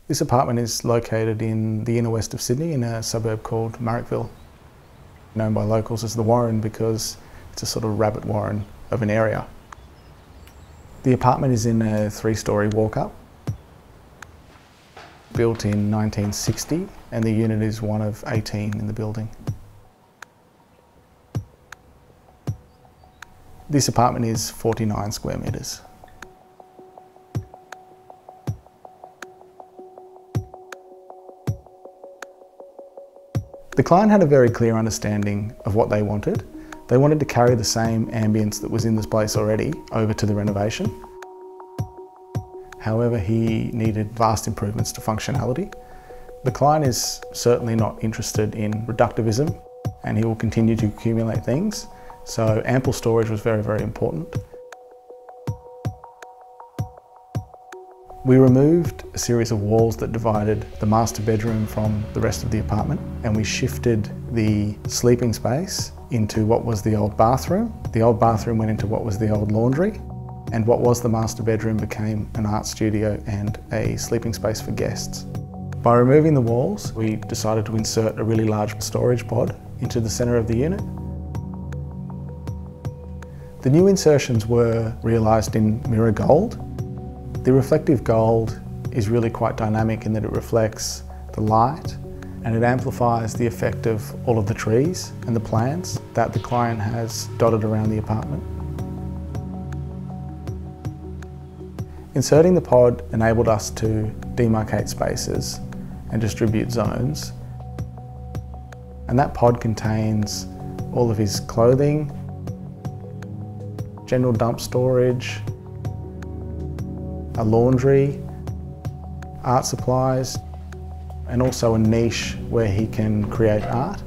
This apartment is located in the inner west of Sydney in a suburb called Marrickville, known by locals as the Warren because it's a sort of rabbit warren of an area. The apartment is in a 3-storey walk-up, built in 1960, and the unit is one of 18 in the building. This apartment is 49 square metres. The client had a very clear understanding of what they wanted. They wanted to carry the same ambience that was in this place already over to the renovation. However, he needed vast improvements to functionality. The client is certainly not interested in reductivism, and he will continue to accumulate things, so ample storage was very, very important. We removed a series of walls that divided the master bedroom from the rest of the apartment, and we shifted the sleeping space into what was the old bathroom. The old bathroom went into what was the old laundry, and what was the master bedroom became an art studio and a sleeping space for guests. By removing the walls, we decided to insert a really large storage pod into the centre of the unit. The new insertions were realised in mirror gold. The reflective gold is really quite dynamic in that it reflects the light and it amplifies the effect of all of the trees and the plants that the client has dotted around the apartment. Inserting the pod enabled us to demarcate spaces and distribute zones, and that pod contains all of his clothing, general dump storage, a laundry, art supplies, and also a niche where he can create art.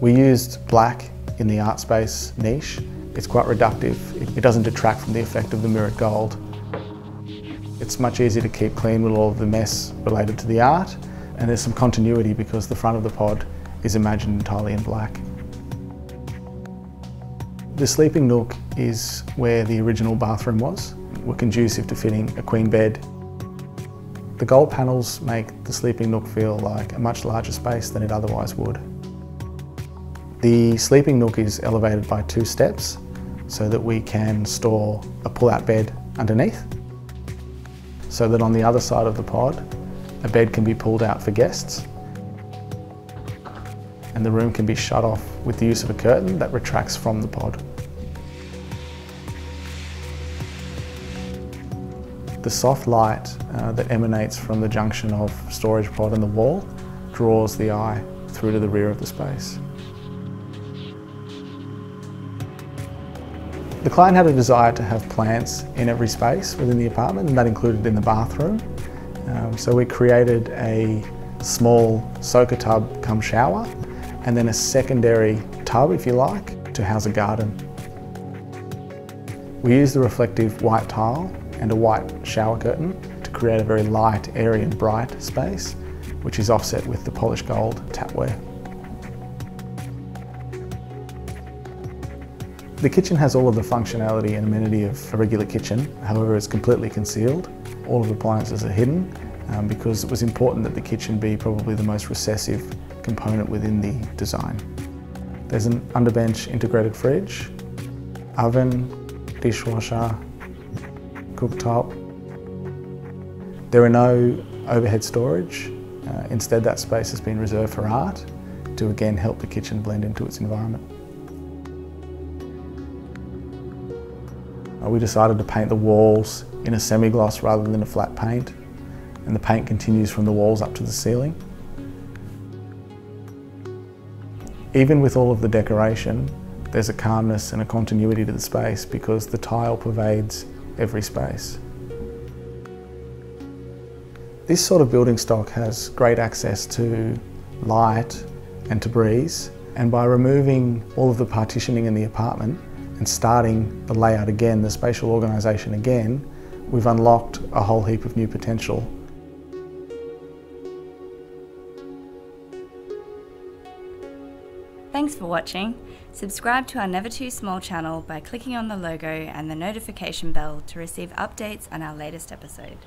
We used black in the art space niche. It's quite reductive. It doesn't detract from the effect of the mirrored gold. It's much easier to keep clean with all of the mess related to the art, and there's some continuity because the front of the pod is imagined entirely in black. The sleeping nook is where the original bathroom was. We're conducive to fitting a queen bed. The gold panels make the sleeping nook feel like a much larger space than it otherwise would. The sleeping nook is elevated by 2 steps so that we can store a pull-out bed underneath, so that on the other side of the pod, a bed can be pulled out for guests, and the room can be shut off with the use of a curtain that retracts from the pod. The soft light that emanates from the junction of storage pod and the wall draws the eye through to the rear of the space. The client had a desire to have plants in every space within the apartment, and that included in the bathroom. So we created a small soaker tub cum shower, and then a secondary tub, if you like, to house a garden. We used the reflective white tile and a white shower curtain to create a very light, airy and bright space, which is offset with the polished gold tapware. The kitchen has all of the functionality and amenity of a regular kitchen, however it's completely concealed. All of the appliances are hidden because it was important that the kitchen be probably the most recessive component within the design. There's an underbench integrated fridge, oven, dishwasher, cooktop. There are no overhead storage. Instead, that space has been reserved for art to again help the kitchen blend into its environment. We decided to paint the walls in a semi-gloss rather than a flat paint, and the paint continues from the walls up to the ceiling. Even with all of the decoration, there's a calmness and a continuity to the space because the tile pervades every space. This sort of building stock has great access to light and to breeze, and by removing all of the partitioning in the apartment and starting the layout again, the spatial organisation again, we've unlocked a whole heap of new potential. Thanks for watching. Subscribe to our Never Too Small channel by clicking on the logo and the notification bell to receive updates on our latest episode.